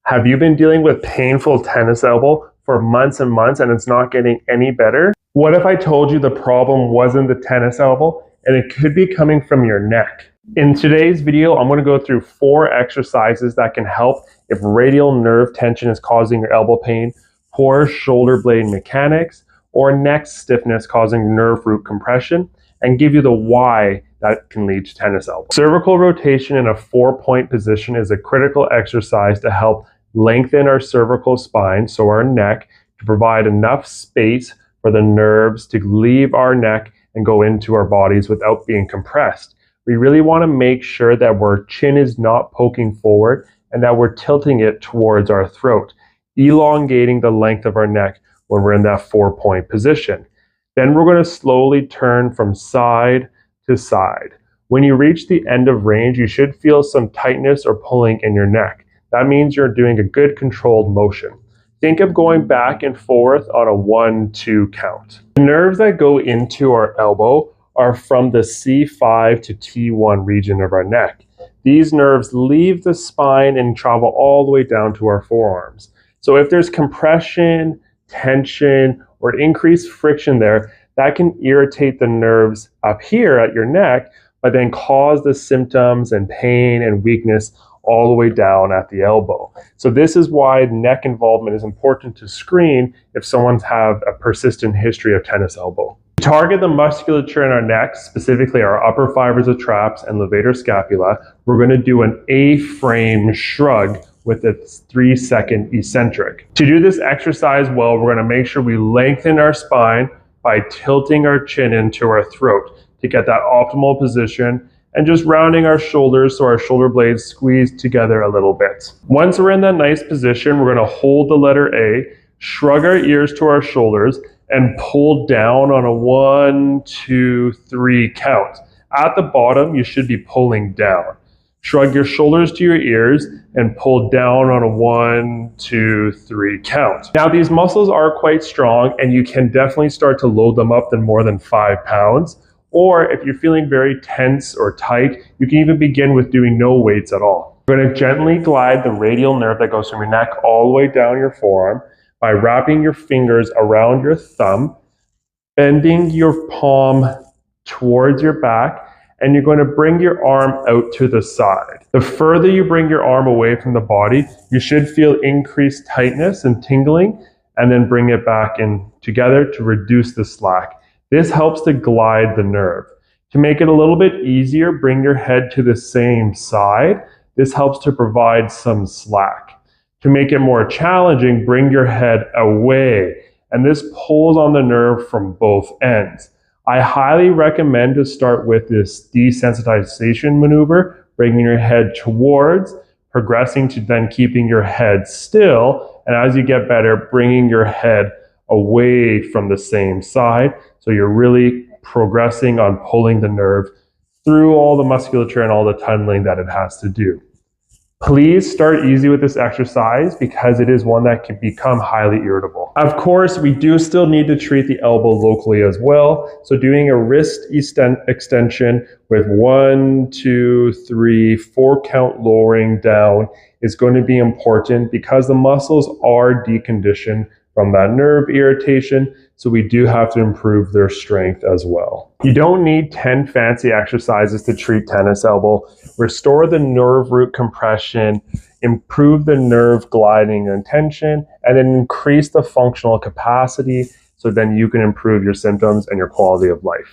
Have you been dealing with painful tennis elbow for months and months and it's not getting any better? What if I told you the problem wasn't the tennis elbow and it could be coming from your neck? In today's video, I'm going to go through 4 exercises that can help if radial nerve tension is causing your elbow pain, poor shoulder blade mechanics, or neck stiffness causing nerve root compression, and give you the why that can lead to tennis elbow. Cervical rotation in a 4-point position is a critical exercise to help lengthen our cervical spine, so our neck, to provide enough space for the nerves to leave our neck and go into our bodies without being compressed. We really want to make sure that our chin is not poking forward and that we're tilting it towards our throat, elongating the length of our neck when we're in that 4-point position. Then we're going to slowly turn from side to side. When you reach the end of range, you should feel some tightness or pulling in your neck. That means you're doing a good controlled motion. Think of going back and forth on a 1-2 count. The nerves that go into our elbow are from the C5 to T1 region of our neck. These nerves leave the spine and travel all the way down to our forearms. So if there's compression, tension, or increased friction there, that can irritate the nerves up here at your neck, but then cause the symptoms and pain and weakness all the way down at the elbow. So this is why neck involvement is important to screen if someone's have a persistent history of tennis elbow. To target the musculature in our neck, specifically our upper fibers of traps and levator scapula, we're going to do an A-frame shrug with a 3-second eccentric. To do this exercise well, we're going to make sure we lengthen our spine by tilting our chin into our throat to get that optimal position, and just rounding our shoulders so our shoulder blades squeeze together a little bit. Once we're in that nice position, we're going to hold the letter A, shrug our ears to our shoulders, and pull down on a 1, 2, 3 count. At the bottom, you should be pulling down. Shrug your shoulders to your ears and pull down on a 1, 2, 3 count. Now these muscles are quite strong and you can definitely start to load them up than more than 5 pounds. Or if you're feeling very tense or tight, you can even begin with doing no weights at all. You're going to gently glide the radial nerve that goes from your neck all the way down your forearm by wrapping your fingers around your thumb, bending your palm towards your back, and you're going to bring your arm out to the side. The further you bring your arm away from the body, you should feel increased tightness and tingling, and then bring it back in together to reduce the slack. This helps to glide the nerve. To make it a little bit easier, bring your head to the same side. This helps to provide some slack. To make it more challenging, bring your head away, and this pulls on the nerve from both ends. I highly recommend to start with this desensitization maneuver, bringing your head towards, progressing to then keeping your head still, and as you get better, bringing your head away from the same side. So you're really progressing on pulling the nerve through all the musculature and all the tunneling that it has to do. Please start easy with this exercise because it is one that can become highly irritable. Of course, we do still need to treat the elbow locally as well. So doing a wrist extension with 1, 2, 3, 4 count lowering down is going to be important because the muscles are deconditioned from that nerve irritation, so we do have to improve their strength as well. You don't need 10 fancy exercises to treat tennis elbow. Restore the nerve root compression, improve the nerve gliding and tension, and then increase the functional capacity so then you can improve your symptoms and your quality of life.